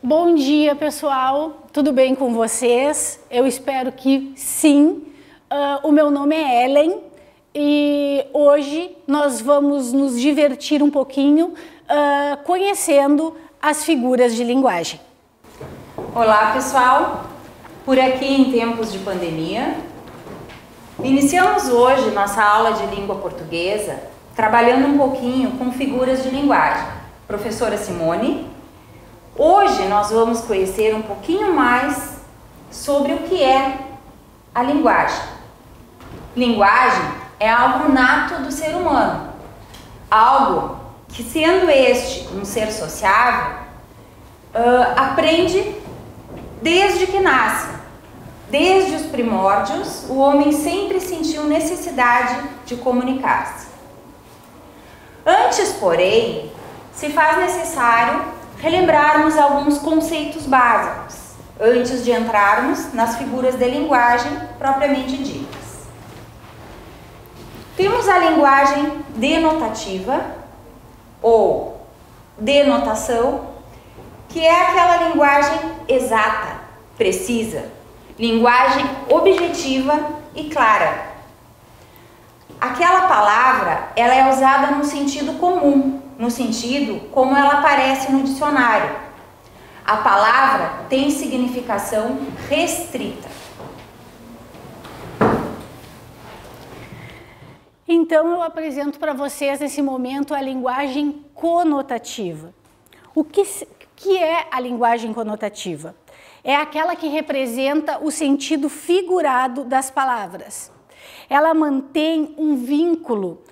Bom dia, pessoal. Tudo bem com vocês? Eu espero que sim. O meu nome é Ellen e hoje nós vamos nos divertir um pouquinho conhecendo as figuras de linguagem. Olá, pessoal. Por aqui em tempos de pandemia, iniciamos hoje nossa aula de língua portuguesa trabalhando um pouquinho com figuras de linguagem. Professora Simone, hoje nós vamos conhecer um pouquinho mais sobre o que é a linguagem. Linguagem é algo nato do ser humano, algo que, sendo este um ser sociável, aprende desde que nasce. Desde os primórdios, o homem sempre sentiu necessidade de comunicar-se. Antes, porém, se faz necessário relembrarmos alguns conceitos básicos, antes de entrarmos nas figuras de linguagem propriamente ditas. Temos a linguagem denotativa, ou denotação, que é aquela linguagem exata, precisa, linguagem objetiva e clara. Aquela palavra, ela é usada no sentido comum, no sentido como ela aparece no dicionário. A palavra tem significação restrita. Então eu apresento para vocês nesse momento a linguagem conotativa. O que é a linguagem conotativa? É aquela que representa o sentido figurado das palavras. Ela mantém um vínculo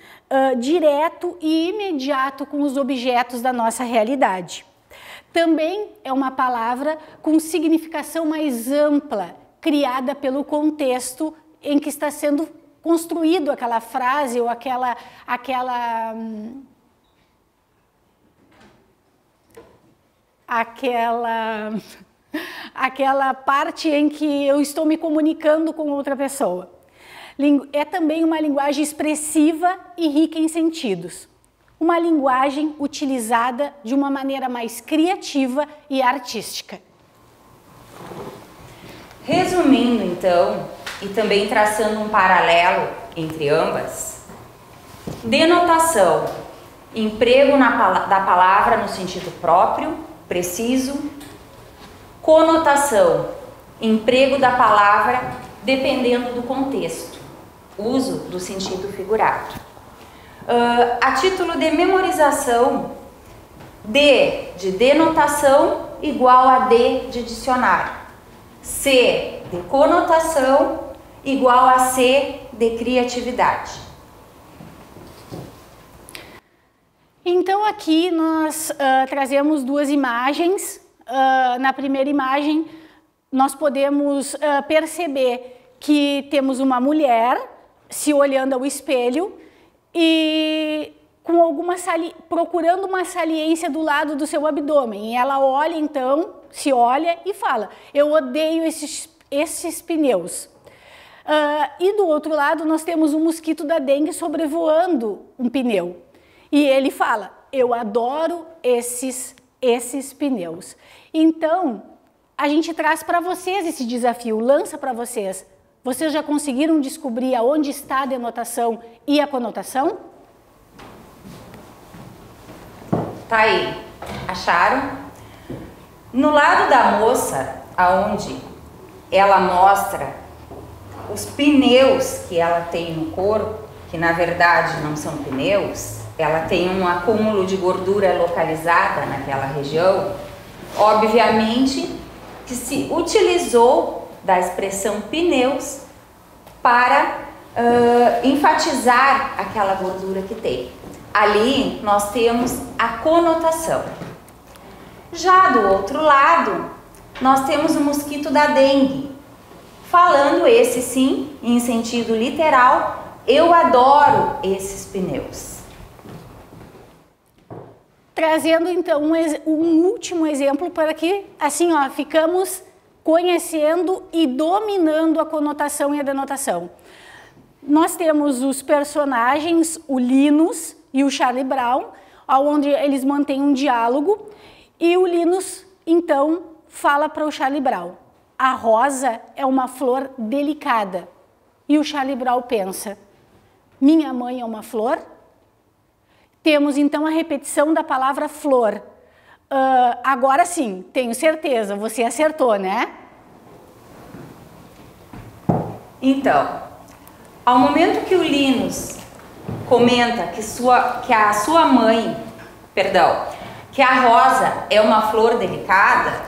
direto e imediato com os objetos da nossa realidade. Também é uma palavra com significação mais ampla, criada pelo contexto em que está sendo construído aquela frase ou aquela parte em que eu estou me comunicando com outra pessoa. É também uma linguagem expressiva e rica em sentidos. Uma linguagem utilizada de uma maneira mais criativa e artística. Resumindo, então, e também traçando um paralelo entre ambas, denotação, emprego da palavra no sentido próprio, preciso. Conotação, emprego da palavra dependendo do contexto, uso do sentido figurado. A título de memorização, D de denotação igual a D de dicionário. C de conotação igual a C de criatividade. Então aqui nós trazemos duas imagens. Na primeira imagem nós podemos perceber que temos uma mulher se olhando ao espelho e com procurando uma saliência do lado do seu abdômen. E ela olha então, se olha e fala: eu odeio esses pneus. E do outro lado nós temos um mosquito da dengue sobrevoando um pneu. E ele fala: eu adoro esses pneus. Então, a gente traz para vocês esse desafio, lança para vocês. Vocês já conseguiram descobrir aonde está a denotação e a conotação? Tá aí, acharam? No lado da moça, aonde ela mostra os pneus que ela tem no corpo, que na verdade não são pneus, ela tem um acúmulo de gordura localizada naquela região, obviamente que se utilizou da expressão pneus para enfatizar aquela gordura que tem. Ali nós temos a conotação. Já do outro lado, nós temos o mosquito da dengue, falando esse sim, em sentido literal: eu adoro esses pneus. Trazendo então um último exemplo para que assim ficamos conhecendo e dominando a conotação e a denotação. Nós temos os personagens, o Linus e o Charlie Brown, onde eles mantêm um diálogo e o Linus então fala para o Charlie Brown: a rosa é uma flor delicada. E o Charlie Brown pensa: minha mãe é uma flor? Temos então a repetição da palavra flor. Agora sim, tenho certeza, você acertou, né? Então, ao momento que o Linus comenta que a rosa é uma flor delicada,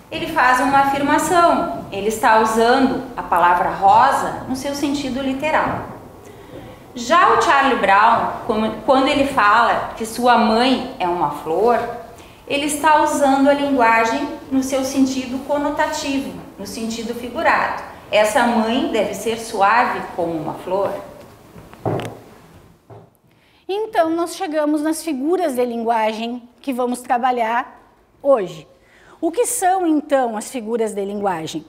ele faz uma afirmação. Ele está usando a palavra rosa no seu sentido literal. Já o Charlie Brown, quando ele fala que sua mãe é uma flor, ele está usando a linguagem no seu sentido conotativo, no sentido figurado. Essa mãe deve ser suave como uma flor. Então, nós chegamos nas figuras de linguagem que vamos trabalhar hoje. O que são, então, as figuras de linguagem?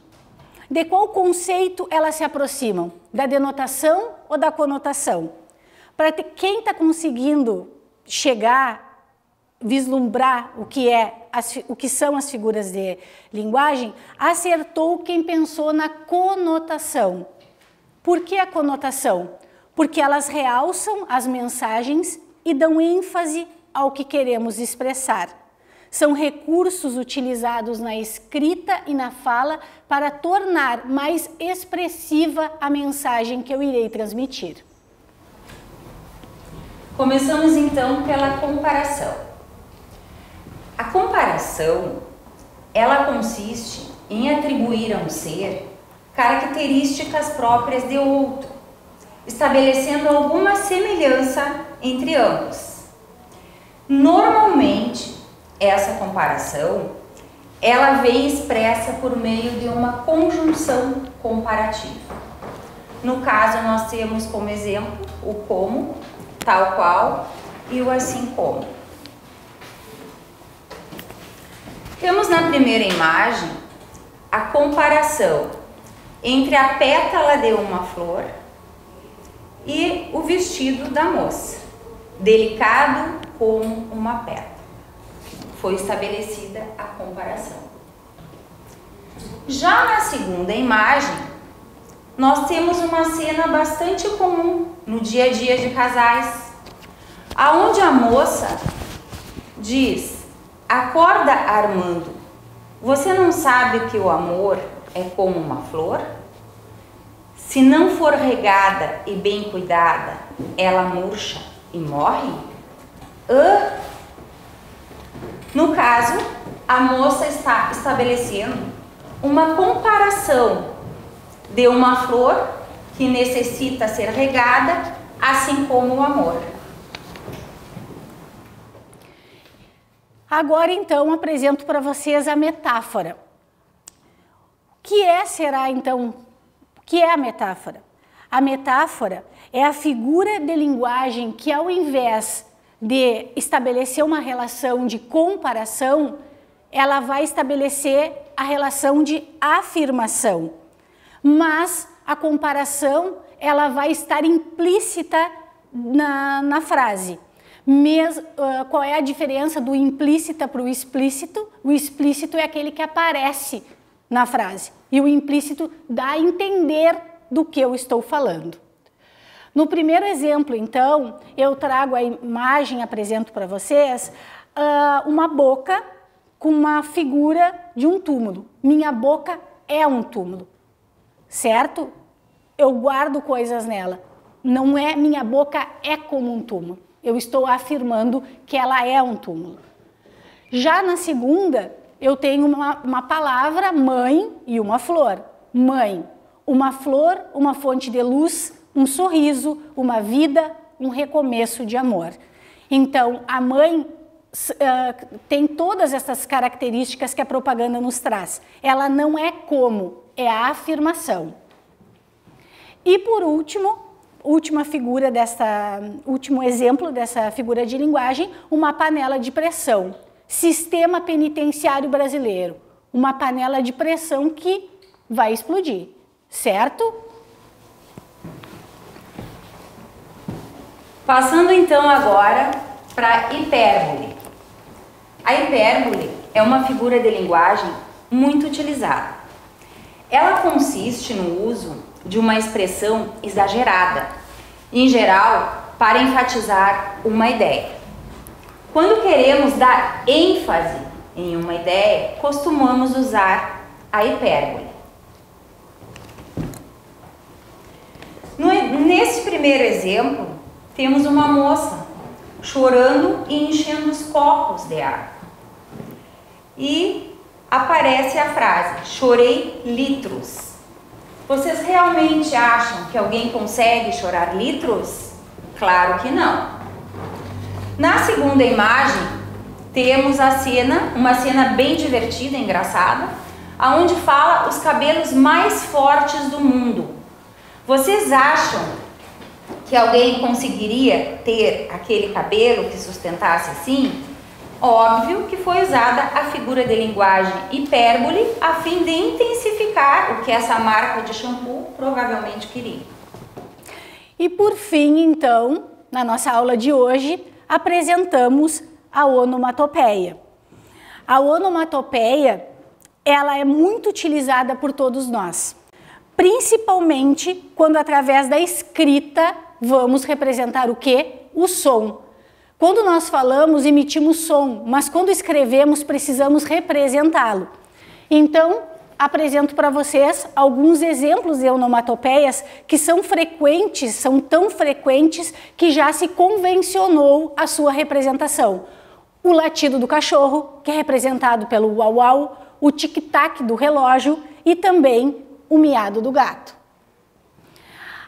De qual conceito elas se aproximam? Da denotação ou da conotação? Para quem está conseguindo chegar, vislumbrar o que são as figuras de linguagem, acertou quem pensou na conotação. Por que a conotação? Porque elas realçam as mensagens e dão ênfase ao que queremos expressar. São recursos utilizados na escrita e na fala para tornar mais expressiva a mensagem que eu irei transmitir. Começamos então pela comparação. A comparação, ela consiste em atribuir a um ser características próprias de outro, estabelecendo alguma semelhança entre ambos. Normalmente, essa comparação, ela vem expressa por meio de uma conjunção comparativa. No caso, nós temos como exemplo o como, tal qual, e o assim como. Temos na primeira imagem a comparação entre a pétala de uma flor e o vestido da moça, delicado como uma pétala. Foi estabelecida a comparação. Já na segunda imagem, nós temos uma cena bastante comum no dia a dia de casais, aonde a moça diz: acorda, Armando, você não sabe que o amor é como uma flor? Se não for regada e bem cuidada, ela murcha e morre? No caso, a moça está estabelecendo uma comparação de uma flor que necessita ser regada, assim como o amor. Agora, então, apresento para vocês a metáfora. O que é a metáfora? A metáfora é a figura de linguagem que, ao invés de estabelecer uma relação de comparação, ela vai estabelecer a relação de afirmação. Mas a comparação, ela vai estar implícita na frase. Qual é a diferença do implícita para o explícito? O explícito é aquele que aparece na frase e o implícito dá a entender do que eu estou falando. No primeiro exemplo, então, eu trago a imagem, apresento para vocês uma boca com uma figura de um túmulo. Minha boca é um túmulo, certo? Eu guardo coisas nela. Não é minha boca é como um túmulo. Eu estou afirmando que ela é um túmulo. Já na segunda, eu tenho uma palavra, mãe, e uma flor. Mãe, uma flor, uma fonte de luz, um sorriso, uma vida, um recomeço de amor. Então, a mãe tem todas essas características que a propaganda nos traz. Ela não é como, é a afirmação. E por último, último exemplo dessa figura de linguagem, uma panela de pressão. Sistema penitenciário brasileiro. Uma panela de pressão que vai explodir, certo? Passando então agora para a hipérbole. A hipérbole é uma figura de linguagem muito utilizada. Ela consiste no uso de uma expressão exagerada, em geral, para enfatizar uma ideia. Quando queremos dar ênfase em uma ideia, costumamos usar a hipérbole. Nesse primeiro exemplo, temos uma moça chorando e enchendo os copos de água. E aparece a frase, chorei litros. Vocês realmente acham que alguém consegue chorar litros? Claro que não. Na segunda imagem, temos uma cena bem divertida, engraçada, onde fala os cabelos mais fortes do mundo. Vocês acham que alguém conseguiria ter aquele cabelo que sustentasse assim? Óbvio que foi usada a figura de linguagem hipérbole a fim de intensificar o que essa marca de shampoo provavelmente queria. E por fim, então, na nossa aula de hoje, apresentamos a onomatopeia. A onomatopeia, ela é muito utilizada por todos nós, principalmente quando através da escrita vamos representar o quê? O som. Quando nós falamos, emitimos som, mas quando escrevemos, precisamos representá-lo. Então, apresento para vocês alguns exemplos de onomatopeias que são frequentes, são tão frequentes que já se convencionou a sua representação. O latido do cachorro, que é representado pelo uau-uau, o tic-tac do relógio e também o miado do gato.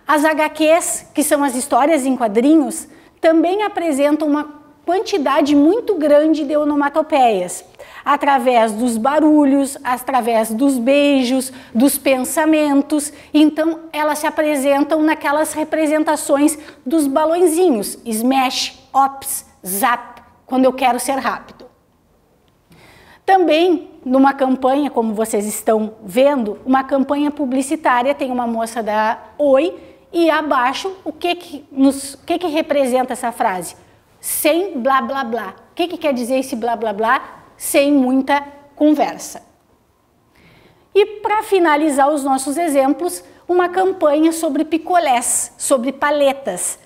As HQs, que são as histórias em quadrinhos, também apresentam uma quantidade muito grande de onomatopeias, através dos barulhos, através dos beijos, dos pensamentos. Então, elas se apresentam naquelas representações dos balõezinhos, smash, ops, zap, quando eu quero ser rápido. Também, numa campanha, como vocês estão vendo, uma campanha publicitária, tem uma moça da Oi, e abaixo, o que representa essa frase? Sem blá blá blá. O que quer dizer esse blá blá blá? Sem muita conversa. E para finalizar os nossos exemplos, uma campanha sobre picolés, sobre paletas.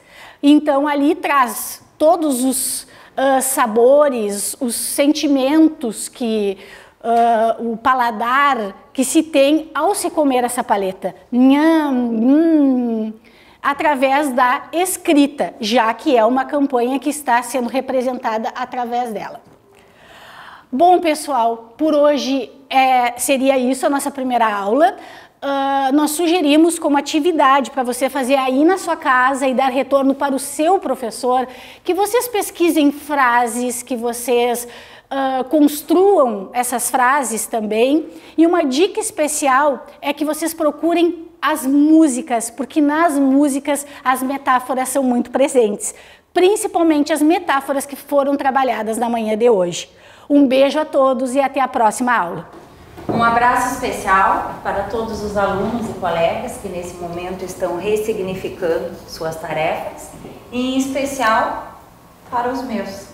Então ali traz todos os sabores, os sentimentos que o paladar que se tem ao se comer essa paleta. Nham, através da escrita, já que é uma campanha que está sendo representada através dela. Bom, pessoal, por hoje seria isso a nossa primeira aula. Nós sugerimos como atividade para você fazer aí na sua casa e dar retorno para o seu professor, que vocês pesquisem frases, que vocês construam essas frases também. E uma dica especial é que vocês procurem as músicas, porque nas músicas as metáforas são muito presentes, principalmente as metáforas que foram trabalhadas na manhã de hoje. Um beijo a todos e até a próxima aula. Um abraço especial para todos os alunos e colegas que nesse momento estão ressignificando suas tarefas, e em especial para os meus.